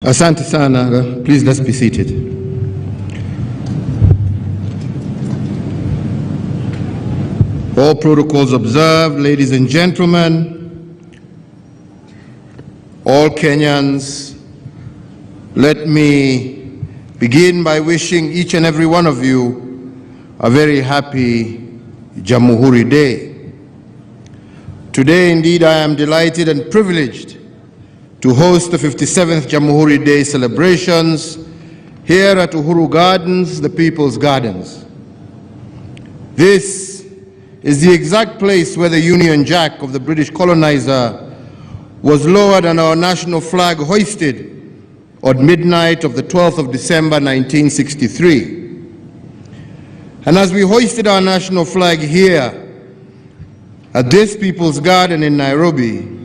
Asante sana. Please, let's be seated. All protocols observed, ladies and gentlemen, all Kenyans, let me begin by wishing each and every one of you a very happy Jamhuri Day. Today, indeed, I am delighted and privileged to host the 57th Jamhuri Day celebrations here at Uhuru Gardens, the People's Gardens. This is the exact place where the Union Jack of the British colonizer was lowered and our national flag hoisted at midnight of the 12th of December 1963. And as we hoisted our national flag here at this People's Garden in Nairobi,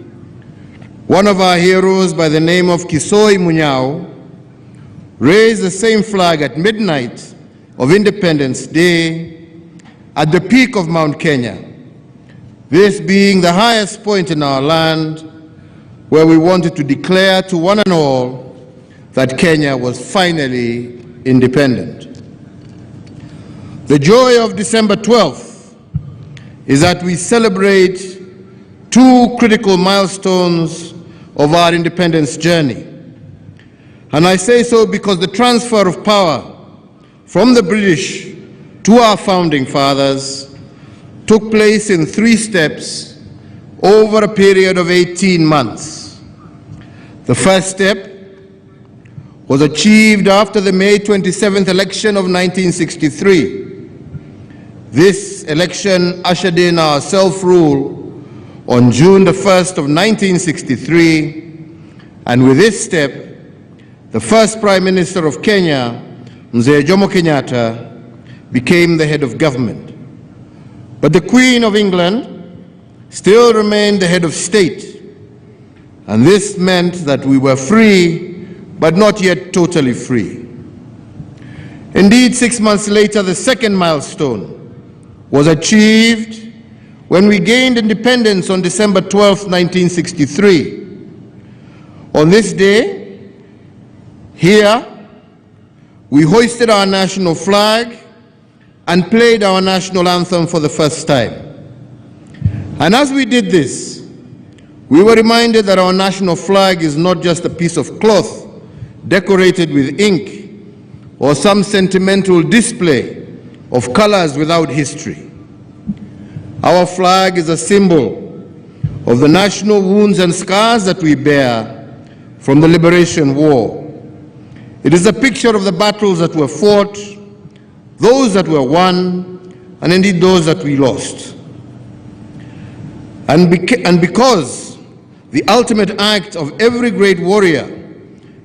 one of our heroes by the name of Kisoi Munyao raised the same flag at midnight of Independence Day at the peak of Mount Kenya, this being the highest point in our land where we wanted to declare to one and all that Kenya was finally independent. The joy of December 12th is that we celebrate two critical milestones of our independence journey. And I say so because the transfer of power from the British to our founding fathers took place in 3 steps over a period of 18 months. The first step was achieved after the May 27th election of 1963. This election ushered in our self-rule on June the 1st of 1963, and with this step, the first Prime Minister of Kenya, Mzee Jomo Kenyatta, became the head of government. But the Queen of England still remained the head of state, and this meant that we were free, but not yet totally free. Indeed, 6 months later, the second milestone was achieved when we gained independence on December 12, 1963. On this day, here, we hoisted our national flag and played our national anthem for the first time. And as we did this, we were reminded that our national flag is not just a piece of cloth decorated with ink or some sentimental display of colors without history. Our flag is a symbol of the national wounds and scars that we bear from the Liberation War. It is a picture of the battles that were fought, those that were won, and indeed those that we lost. And because the ultimate act of every great warrior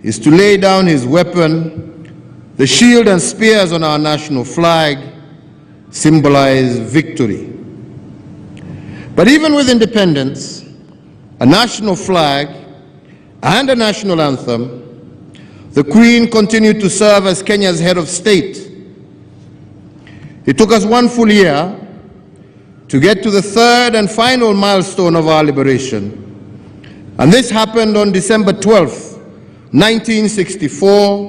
is to lay down his weapon, the shield and spears on our national flag symbolize victory. But even with independence, a national flag and a national anthem, the Queen continued to serve as Kenya's head of state. It took us 1 full year to get to the third and final milestone of our liberation. And this happened on December 12th, 1964,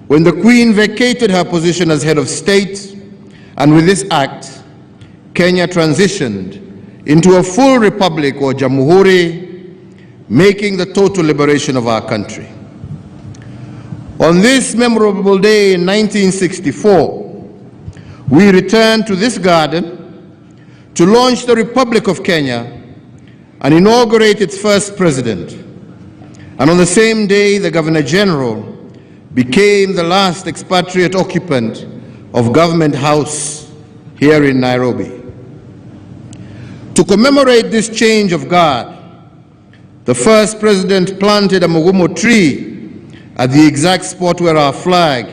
when the Queen vacated her position as head of state, and with this act, Kenya transitioned into a full republic or jamhuri, making the total liberation of our country. On this memorable day in 1964, we returned to this garden to launch the Republic of Kenya and inaugurate its first president. And on the same day, the Governor General became the last expatriate occupant of Government House here in Nairobi. To commemorate this change of guard, the first president planted a mugumo tree at the exact spot where our flag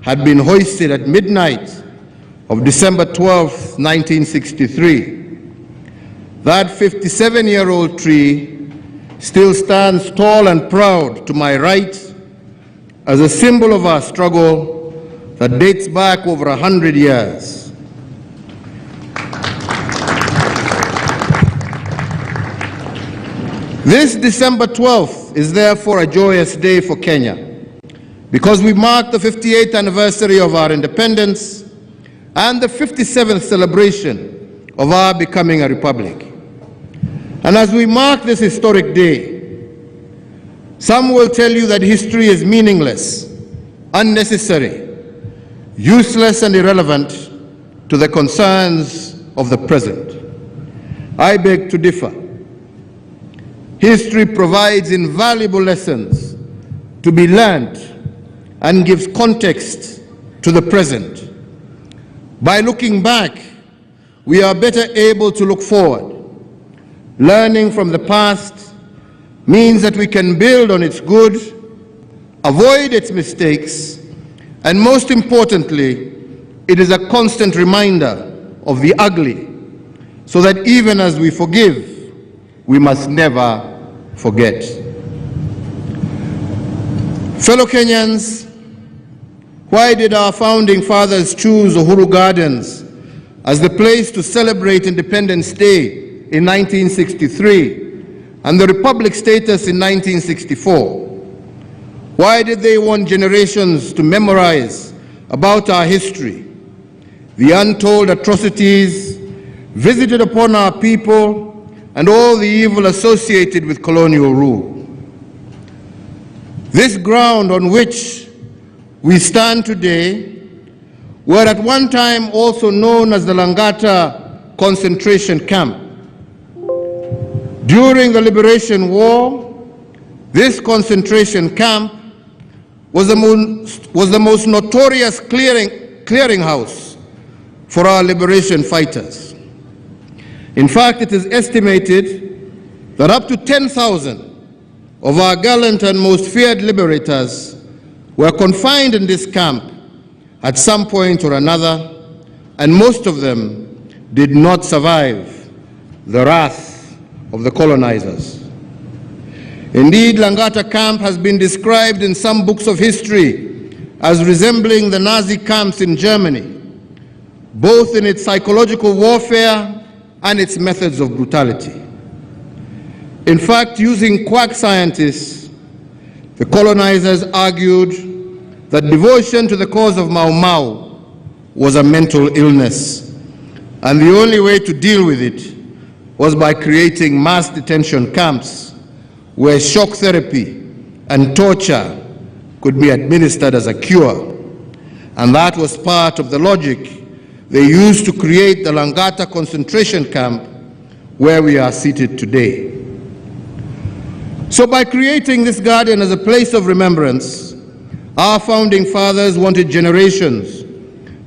had been hoisted at midnight of December 12, 1963. That 57-year-old tree still stands tall and proud to my right as a symbol of our struggle that dates back over 100 years. This December 12th is therefore a joyous day for Kenya, because we mark the 58th anniversary of our independence and the 57th celebration of our becoming a republic. And as we mark this historic day, some will tell you that history is meaningless, unnecessary, useless, and irrelevant to the concerns of the present. I beg to differ. History provides invaluable lessons to be learned and gives context to the present. By looking back, we are better able to look forward. Learning from the past means that we can build on its good, avoid its mistakes, and most importantly, it is a constant reminder of the ugly, so that even as we forgive, we must never forget. Fellow Kenyans, why did our founding fathers choose Uhuru Gardens as the place to celebrate Independence Day in 1963 and the Republic status in 1964? Why did they want generations to memorize about our history, the untold atrocities visited upon our people, and all the evil associated with colonial rule? This ground on which we stand today were at one time also known as the Langata concentration camp. During the Liberation War, this concentration camp was the most notorious clearinghouse for our liberation fighters. In fact, it is estimated that up to 10,000 of our gallant and most feared liberators were confined in this camp at some point or another, and most of them did not survive the wrath of the colonizers. Indeed, Langata camp has been described in some books of history as resembling the Nazi camps in Germany, both in its psychological warfare and its methods of brutality. In fact, using quack scientists, the colonizers argued that devotion to the cause of Mau Mau was a mental illness, and the only way to deal with it was by creating mass detention camps where shock therapy and torture could be administered as a cure. And that was part of the logic they used to create the Langata concentration camp where we are seated today. So by creating this garden as a place of remembrance, our founding fathers wanted generations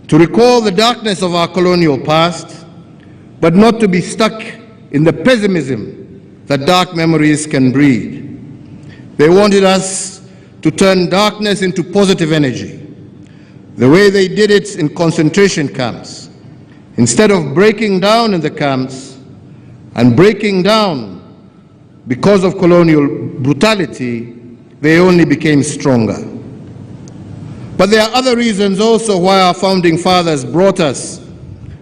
to recall the darkness of our colonial past, but not to be stuck in the pessimism that dark memories can breed. They wanted us to turn darkness into positive energy, the way they did it in concentration camps. Instead of breaking down in the camps and breaking down because of colonial brutality, they only became stronger. But there are other reasons also why our founding fathers brought us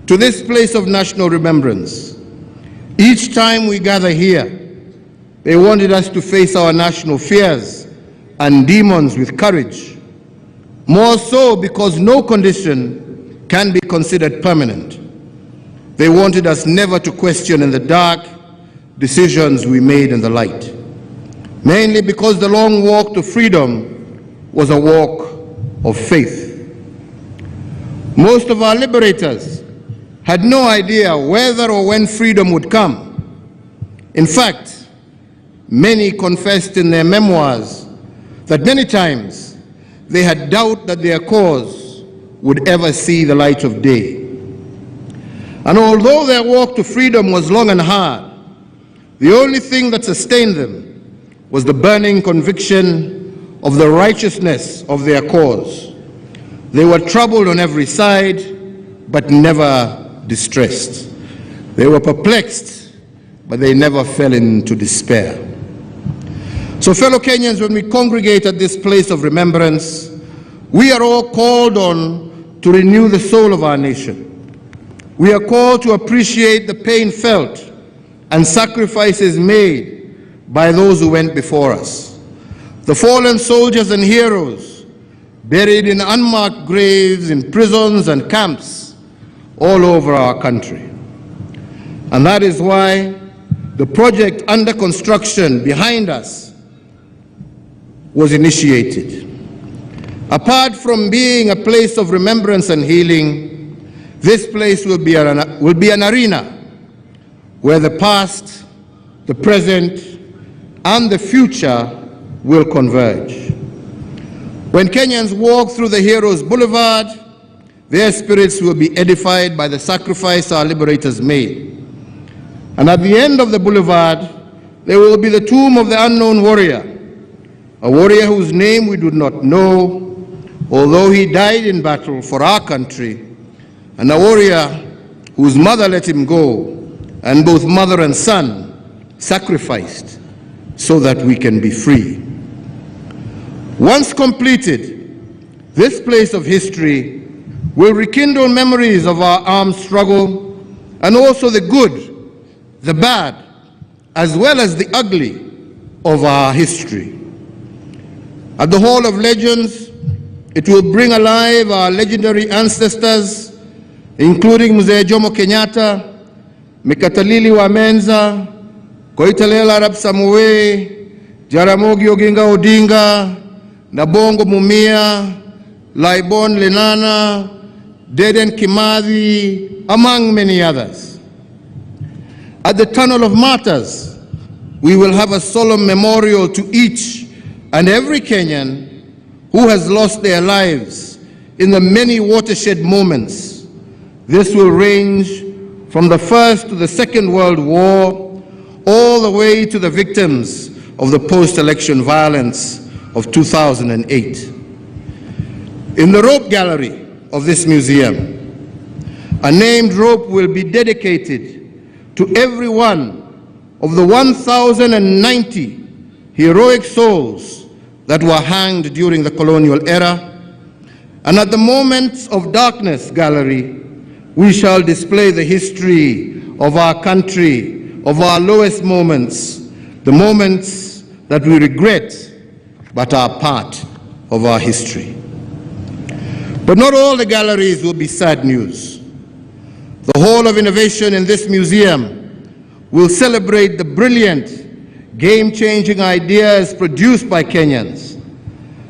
to this place of national remembrance. Each time we gather here, they wanted us to face our national fears and demons with courage, more so because no condition can be considered permanent. They wanted us never to question in the dark decisions we made in the light, mainly because the long walk to freedom was a walk of faith. Most of our liberators had no idea whether or when freedom would come. In fact, many confessed in their memoirs that many times they had doubt that their cause would ever see the light of day. And although their walk to freedom was long and hard, the only thing that sustained them was the burning conviction of the righteousness of their cause. They were troubled on every side, but never distressed. They were perplexed, but they never fell into despair. So, fellow Kenyans, when we congregate at this place of remembrance, we are all called on to renew the soul of our nation. We are called to appreciate the pain felt and sacrifices made by those who went before us. the fallen soldiers and heroes buried in unmarked graves in prisons and camps all over our country. And that is why the project under construction behind us was initiated. Apart from being a place of remembrance and healing, this place will be an arena where the past, the present, and the future will converge. When Kenyans walk through the Heroes Boulevard, their spirits will be edified by the sacrifice our liberators made. And at the end of the boulevard, there will be the tomb of the unknown warrior, a warrior whose name we do not know, although he died in battle for our country, and a warrior whose mother let him go, and both mother and son sacrificed so that we can be free. Once completed, this place of history will rekindle memories of our armed struggle and also the good, the bad, as well as the ugly of our history. At the Hall of Legends, it will bring alive our legendary ancestors, including Mzee Jomo Kenyatta, Mekatalili wa Menza, Koitalel Arap Samoei, Jaramogi Oginga Odinga, Nabongo Mumia, Laibon Lenana, Dedan Kimathi, among many others. At the Tunnel of Martyrs, we will have a solemn memorial to each and every Kenyan who has lost their lives in the many watershed moments. This will range from the First to the Second World War, all the way to the victims of the post-election violence of 2008. In the rope gallery of this museum, a named rope will be dedicated to every one of the 1,090 heroic souls that were hanged during the colonial era. And at the Moments of Darkness gallery, we shall display the history of our country, of our lowest moments, the moments that we regret but are part of our history. But not all the galleries will be sad news. The Hall of Innovation in this museum will celebrate the brilliant, game-changing ideas produced by Kenyans.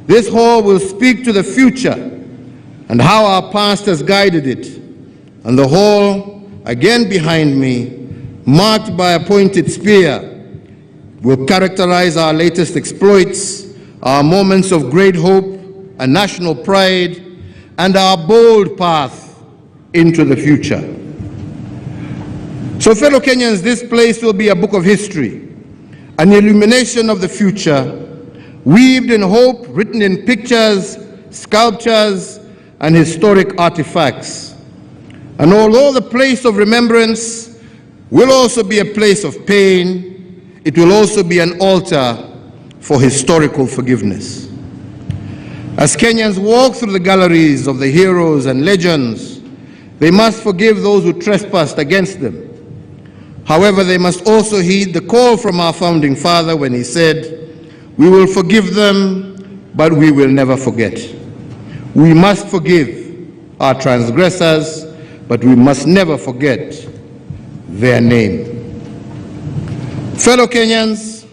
This hall will speak to the future and how our past has guided it. And the hall, again behind me, marked by a pointed spear, will characterize our latest exploits, our moments of great hope and national pride, and our bold path into the future. So fellow Kenyans, this place will be a book of history, an illumination of the future, weaved in hope, written in pictures, sculptures, and historic artifacts. And although the place of remembrance will also be a place of pain, it will also be an altar for historical forgiveness. As Kenyans walk through the galleries of the heroes and legends, they must forgive those who trespassed against them. However, they must also heed the call from our founding father when he said, "We will forgive them, but we will never forget." We must forgive our transgressors, but we must never forget their name. Fellow Kenyans,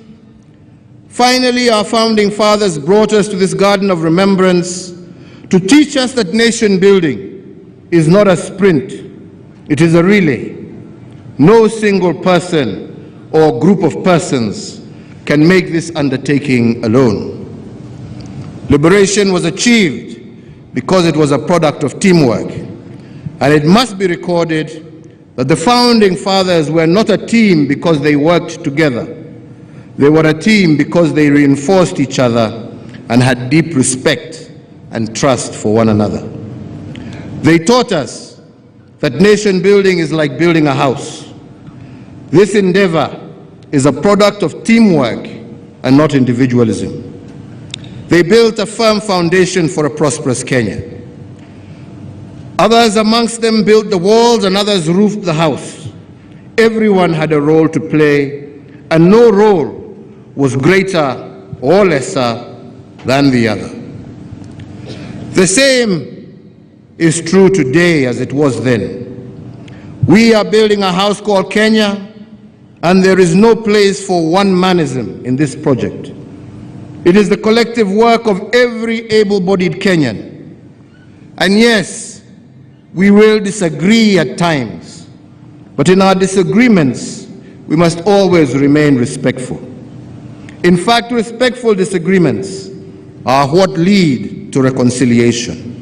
finally our founding fathers brought us to this garden of remembrance to teach us that nation building is not a sprint, it is a relay. No single person or group of persons can make this undertaking alone. Liberation was achieved because it was a product of teamwork. And it must be recorded that the founding fathers were not a team because they worked together. They were a team because they reinforced each other and had deep respect and trust for one another. They taught us that nation building is like building a house. This endeavor is a product of teamwork and not individualism. They built a firm foundation for a prosperous Kenya. Others amongst them built the walls and others roofed the house. Everyone had a role to play, and no role was greater or lesser than the other. The same is true today as it was then. We are building a house called Kenya, and there is no place for one-manism in this project. It is the collective work of every able-bodied Kenyan. And yes, we will disagree at times, but in our disagreements, we must always remain respectful. In fact, respectful disagreements are what lead to reconciliation.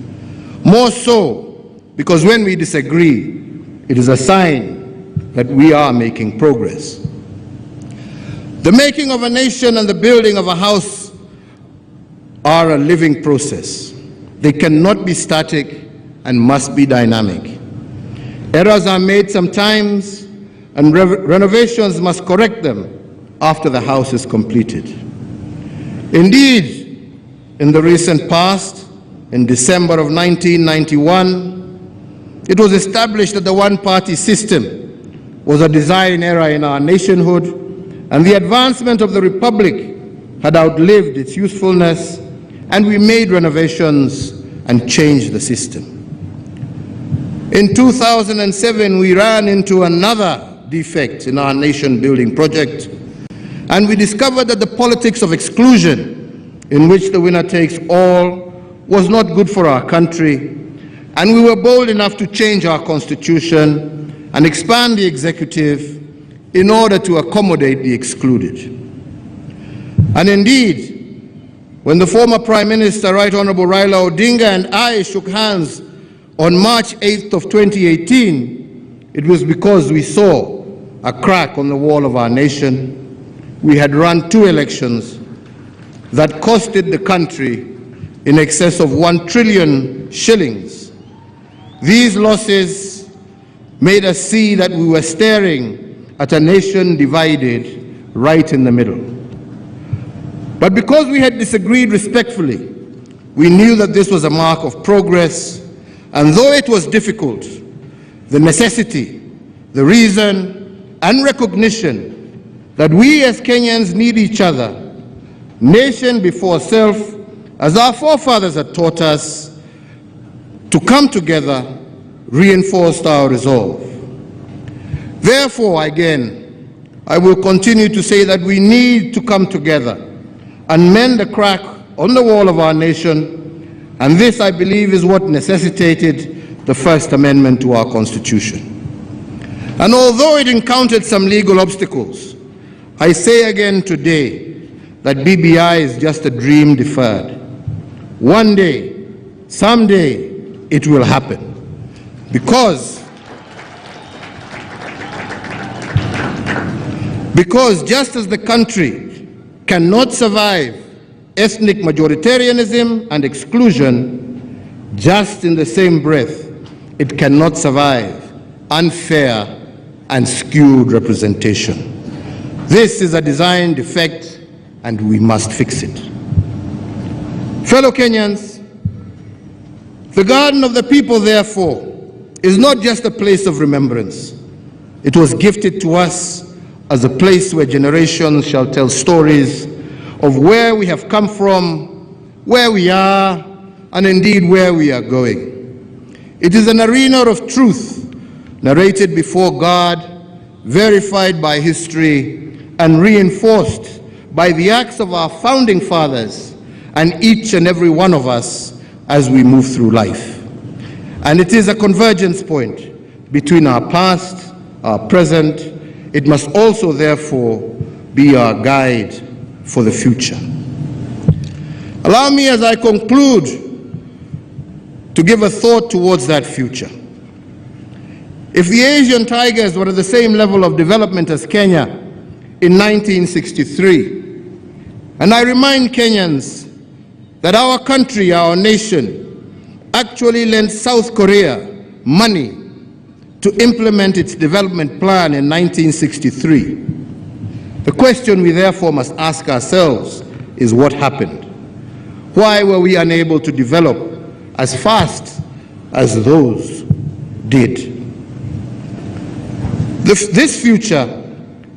More so, because when we disagree, it is a sign that we are making progress. The making of a nation and the building of a house are a living process. They cannot be static and must be dynamic. Errors are made sometimes, and renovations must correct them after the house is completed. Indeed, in the recent past, in December of 1991, it was established that the one-party system was a design error in our nationhood, and the advancement of the Republic had outlived its usefulness, and we made renovations and changed the system. In 2007, we ran into another defect in our nation-building project, and we discovered that the politics of exclusion, in which the winner takes all, was not good for our country, and we were bold enough to change our constitution and expand the executive in order to accommodate the excluded. And indeed, when the former Prime Minister, Right Honorable Raila Odinga, and I shook hands on March 8th of 2018, it was because we saw a crack on the wall of our nation. We had run 2 elections that costed the country in excess of 1 trillion shillings. These losses made us see that we were staring at a nation divided right in the middle. But because we had disagreed respectfully, we knew that this was a mark of progress, and though it was difficult, the necessity, the reason, and recognition that we as Kenyans need each other, nation before self, as our forefathers had taught us, to come together, reinforced our resolve. Therefore, again, I will continue to say that we need to come together and mend the crack on the wall of our nation, and this, I believe, is what necessitated the First Amendment to our Constitution. And although it encountered some legal obstacles, I say again today that BBI is just a dream deferred. One day, someday, it will happen. Because just as the country cannot survive ethnic majoritarianism and exclusion, just in the same breath, it cannot survive unfair and skewed representation. This is a design defect, and we must fix it. Fellow Kenyans, the Garden of the People, therefore, is not just a place of remembrance. It was gifted to us as a place where generations shall tell stories of where we have come from, where we are, and indeed where we are going. It is an arena of truth, narrated before God, verified by history, and reinforced by the acts of our founding fathers and each and every one of us as we move through life. And it is a convergence point between our past, our present. It must also, therefore, be our guide for the future. Allow me, as I conclude, to give a thought towards that future. If the Asian tigers were at the same level of development as Kenya in 1963, and I remind Kenyans that our country, our nation, actually lent South Korea money to implement its development plan in 1963. The question we therefore must ask ourselves is what happened? Why were we unable to develop as fast as those did? This future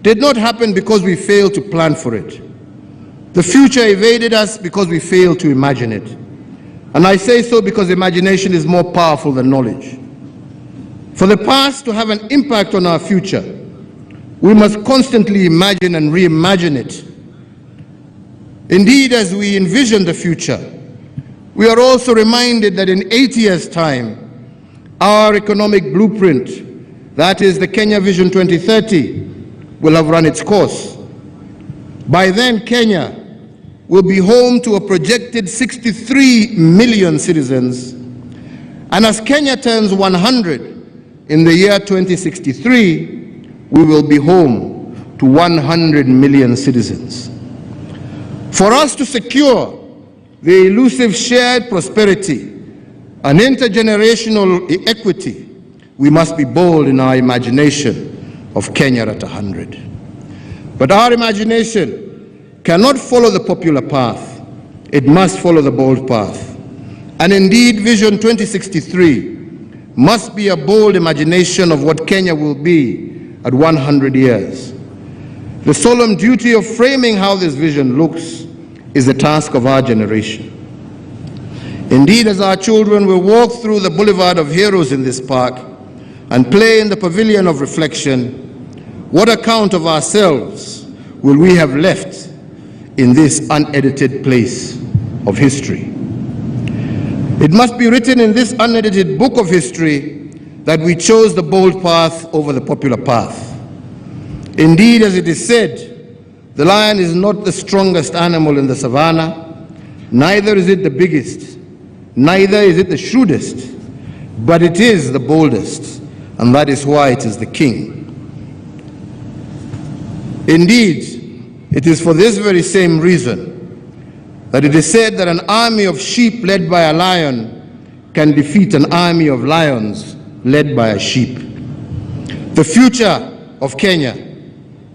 did not happen because we failed to plan for it. The future evaded us because we failed to imagine it. And I say so because imagination is more powerful than knowledge. For the past to have an impact on our future, we must constantly imagine and reimagine it. Indeed, as we envision the future, we are also reminded that in 8 years' time, our economic blueprint, that is the Kenya Vision 2030, will have run its course. By then, Kenya will be home to a projected 63 million citizens. And as Kenya turns 100 in the year 2063, we will be home to 100 million citizens. For us to secure the elusive shared prosperity and intergenerational equity, we must be bold in our imagination of Kenya at 100. But our imagination cannot follow the popular path. It must follow the bold path. And indeed, Vision 2063 must be a bold imagination of what Kenya will be at 100 years. The solemn duty of framing how this vision looks is the task of our generation. Indeed, as our children will walk through the Boulevard of Heroes in this park and play in the Pavilion of Reflection, what account of ourselves will we have left in this unedited place of history? It must be written in this unedited book of history that we chose the bold path over the popular path. Indeed, as it is said, the lion is not the strongest animal in the savannah, neither is it the biggest, neither is it the shrewdest, but it is the boldest, and that is why it is the king. Indeed, it is for this very same reason that it is said that an army of sheep led by a lion can defeat an army of lions led by a sheep. The future of Kenya,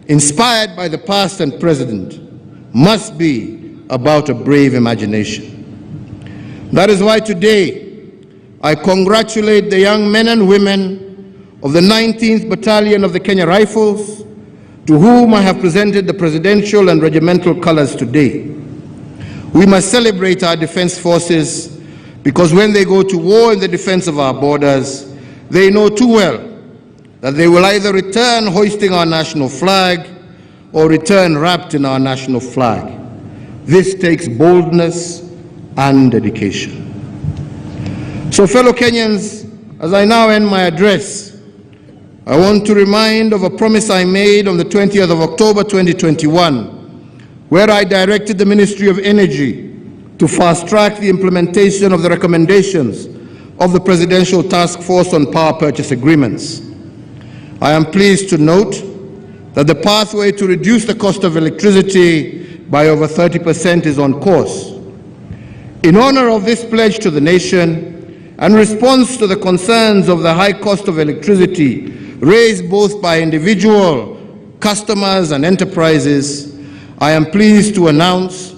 inspired by the past and present, must be about a brave imagination. That is why today I congratulate the young men and women of the 19th Battalion of the Kenya Rifles, to whom I have presented the presidential and regimental colors today. We must celebrate our defense forces because when they go to war in the defense of our borders, they know too well that they will either return hoisting our national flag or return wrapped in our national flag. This takes boldness and dedication. So, fellow Kenyans, as I now end my address, I want to remind of a promise I made on the 20th of October 2021, where I directed the Ministry of Energy to fast-track the implementation of the recommendations of the Presidential Task Force on Power Purchase Agreements. I am pleased to note that the pathway to reduce the cost of electricity by over 30% is on course. In honor of this pledge to the nation and response to the concerns of the high cost of electricity raised both by individual customers and enterprises, I am pleased to announce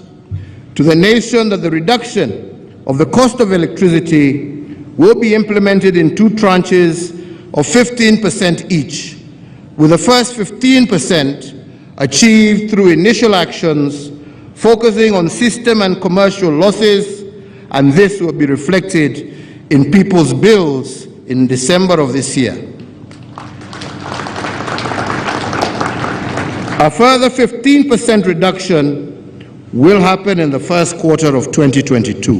to the nation that the reduction of the cost of electricity will be implemented in 2 tranches of 15% each, with the first 15% achieved through initial actions focusing on system and commercial losses, and this will be reflected in people's bills in December of this year. A further 15% reduction will happen in the first quarter of 2022.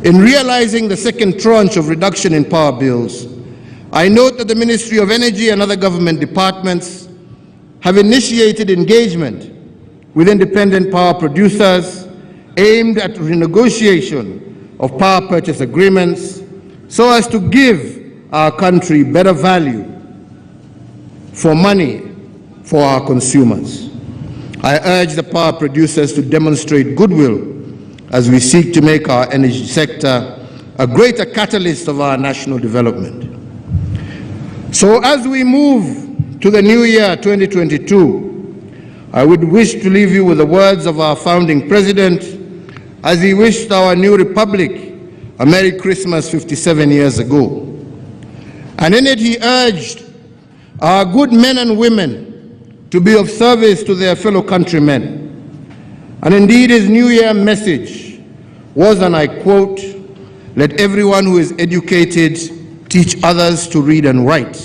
In realizing the second tranche of reduction in power bills, I note that the Ministry of Energy and other government departments have initiated engagement with independent power producers aimed at renegotiation of power purchase agreements so as to give our country better value for money for our consumers. I urge the power producers to demonstrate goodwill as we seek to make our energy sector a greater catalyst of our national development. So as we move to the new year 2022, I would wish to leave you with the words of our founding president as he wished our new republic a Merry Christmas 57 years ago. And in it he urged our good men and women to be of service to their fellow countrymen. And indeed his New Year message was, and I quote, "Let everyone who is educated teach others to read and write.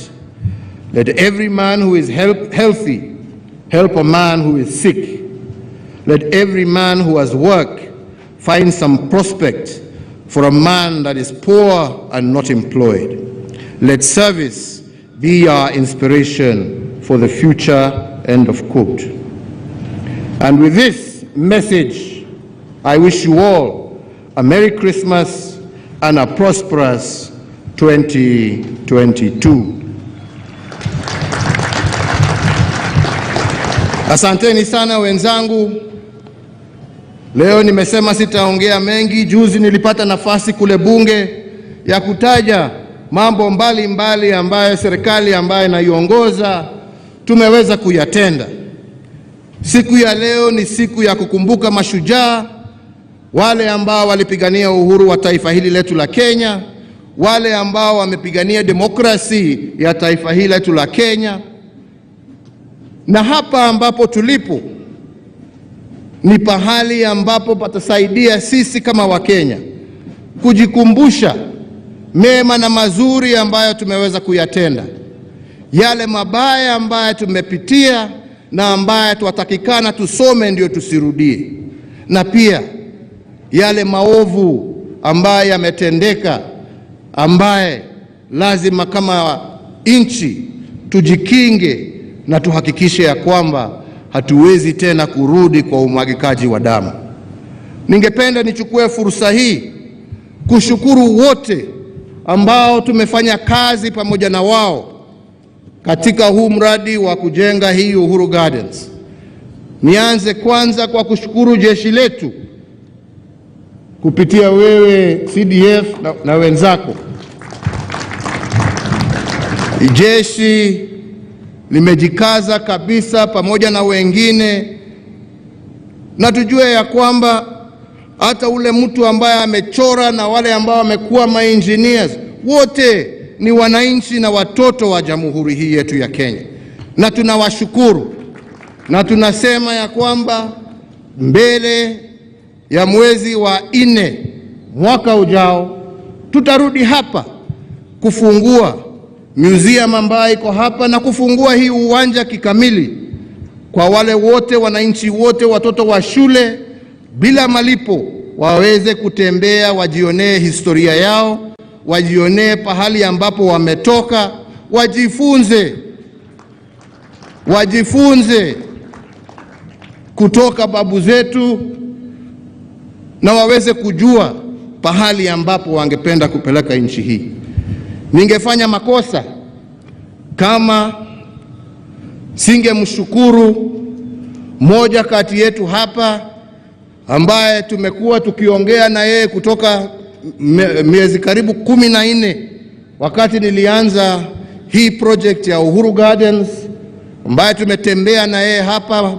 Let every man who is healthy help a man who is sick. Let every man who has work find some prospect for a man that is poor and not employed. Let service be our inspiration for the future," end of quote. And with this message, I wish you all a Merry Christmas and a prosperous 2022. Asanteni sana wenzangu. Leo nimesema sitaongea mengi. Juzi nilipata nafasi kule bunge ya kutaja mambo mbalimbali ambayo serikali ambayo naiongoza tumeweza kuyatenda. Siku ya leo ni siku ya kukumbuka mashujaa, wale ambao walipigania uhuru wa taifa hili letu la Kenya, wale ambao wamepigania demokrasi ya taifa hili letu la Kenya. Na hapa ambapo tulipo ni pahali ambapo patasaidia sisi kama Wakenya kujikumbusha mema na mazuri ambayo tumeweza kuyatenda, yale mabaya ambayo tumepitia na ambayo tuwatakikana tusome ndio tusirudie, na pia yale maovu ambayo yametendeka ambaye lazima kama nchi tujikinge na tuhakikishe ya kwamba hatuwezi tena kurudi kwa umwagikaji wa damu. Ningependa nichukue fursa hii kushukuru wote ambao tumefanya kazi pamoja na wao katika huu mradi wa kujenga hii Uhuru Gardens. Nianze kwanza kwa kushukuru jeshi letu kupitia wewe CDF na wenzako. Jeshi limejikaza kabisa pamoja na wengine, na tujue ya kwamba hata ule mtu ambaye amechora na wale ambao wamekuwa ma-engineers wote ni wananchi na watoto wa jamhuri hii yetu ya Kenya, na tunawashukuru na tunasema ya kwamba mbele ya mwezi wa 4 mwaka ujao tutarudi hapa kufungua museum ambayo iko hapa na kufungua hii uwanja kikamili kwa wale wote, wananchi wote, watoto wa shule bila malipo waweze kutembea, wajionee historia yao, wajionee pahali ambapo wametoka, wajifunze kutoka babu zetu, na waweze kujua pahali ambapo wangependa kupeleka nchi hii. Ningefanya makosa kama singemshukuru moja kati yetu hapa ambaye tumekuwa tukiongea na yeye kutoka miezi karibu 14 wakati nilianza hii project ya Uhuru Gardens, ambaye tumetembea na yeye hapa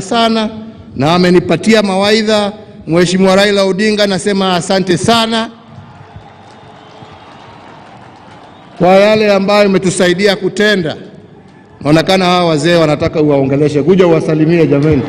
sana na amenipatia mawaidha. Mheshimiwa Raila Odinga, nasema asante sana kwa yale ambayo umetusaidia kutenda. Naonekana hawa wazee wanataka uwaongeleshe, kuja uwasalimie jamani.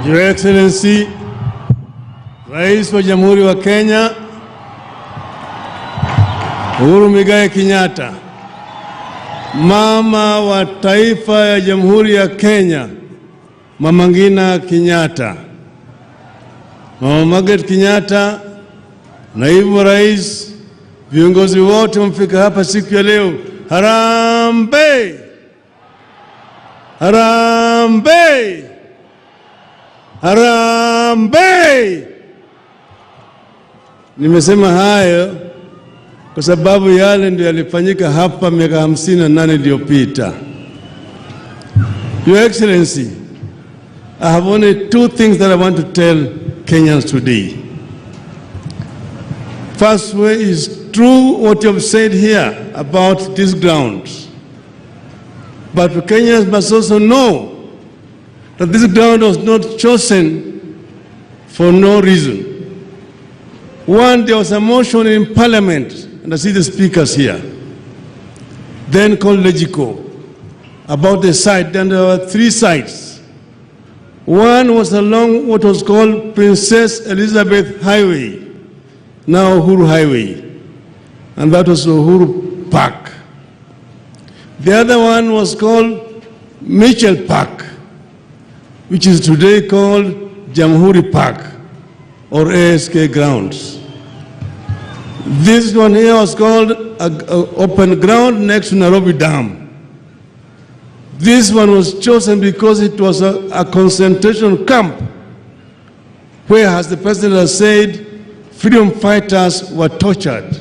Your Excellency, Rais wa Jamhuri wa Kenya, Uhuru Muigai Kenyatta, Mama wa Taifa ya Jamhuri ya Kenya, Mama Ngina Kenyatta, Mama Margaret Kenyatta, Naibu Rais, viongozi wote wamefika hapa siku ya leo. Harambee! Harambee! Harambee! Nimesema hayo kwa sababu yale ndio yalifanyika hapa miaka 58 iliyopita. Your Excellency, I have only 2 things that I want to tell Kenyans today. First way is true what you have said here about these grounds. But Kenyans must also know that this ground was not chosen for no reason. One, there was a motion in Parliament, and I see the speakers here, then called Legico, about the site. Then there were 3 sites. One was along what was called Princess Elizabeth Highway, now Uhuru Highway, and that was Uhuru Park. The other one was called Mitchell Park, which is today called Jamhuri Park, or ASK grounds. This one here was called open ground next to Nairobi Dam. This one was chosen because it was a concentration camp where, as the president has said, freedom fighters were tortured,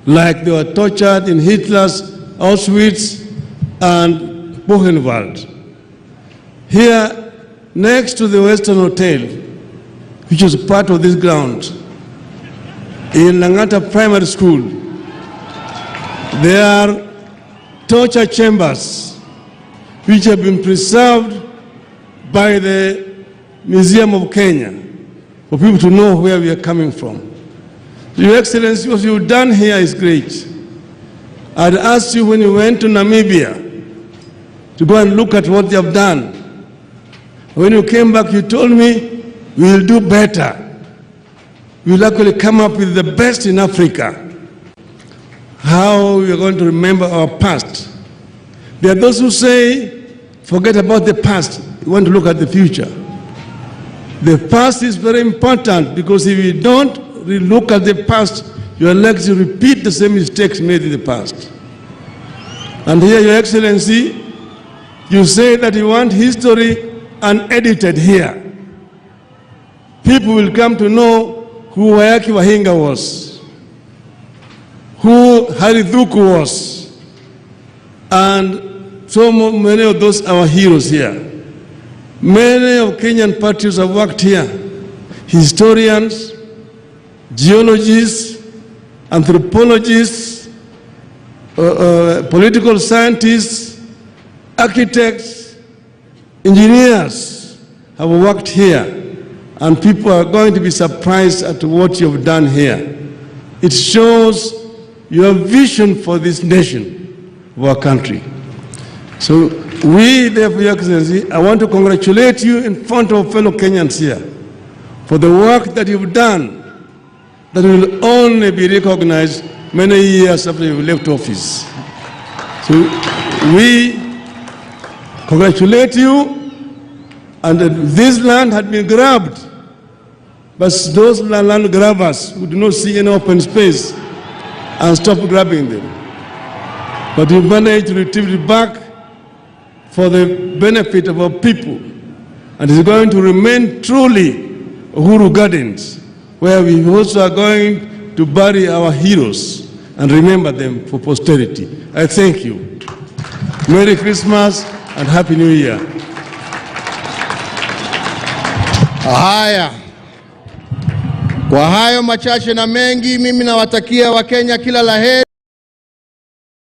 like they were tortured in Hitler's Auschwitz and Buchenwald. Here, next to the Western Hotel, which is part of this ground, in Langata Primary School, there are torture chambers which have been preserved by the Museum of Kenya for people to know where we are coming from. Your Excellency, what you've done here is great. I'd asked you when you went to Namibia to go and look at what they have done. When you came back, you told me, we will do better. We will actually come up with the best in Africa. How we are going to remember our past. There are those who say, forget about the past, we want to look at the future. The past is very important because if you don't look at the past, you are likely to repeat the same mistakes made in the past. And here, Your Excellency, you say that you want history unedited here. People will come to know who Wayaki Wahinga was, who Haridhuku was, and so many of those our heroes here. Many of Kenyan patriots have worked here, historians, geologists, anthropologists, political scientists, architects, engineers have worked here, and people are going to be surprised at what you've done here. It shows your vision for this nation, of our country. So we, therefore, Your Excellency, I want to congratulate you in front of fellow Kenyans here for the work that you've done that will only be recognized many years after you've left office. So we congratulate you, and this land had been grabbed, but those land grabbers who do not see any open space and stop grabbing them. But you managed to retrieve it back for the benefit of our people, and it's going to remain truly Uhuru Gardens, where we also are going to bury our heroes and remember them for posterity. I thank you. Merry Christmas and Happy New Year. Haya, kwa hayo machache na mengi, mimi nawatakia Wakenya kila la heri.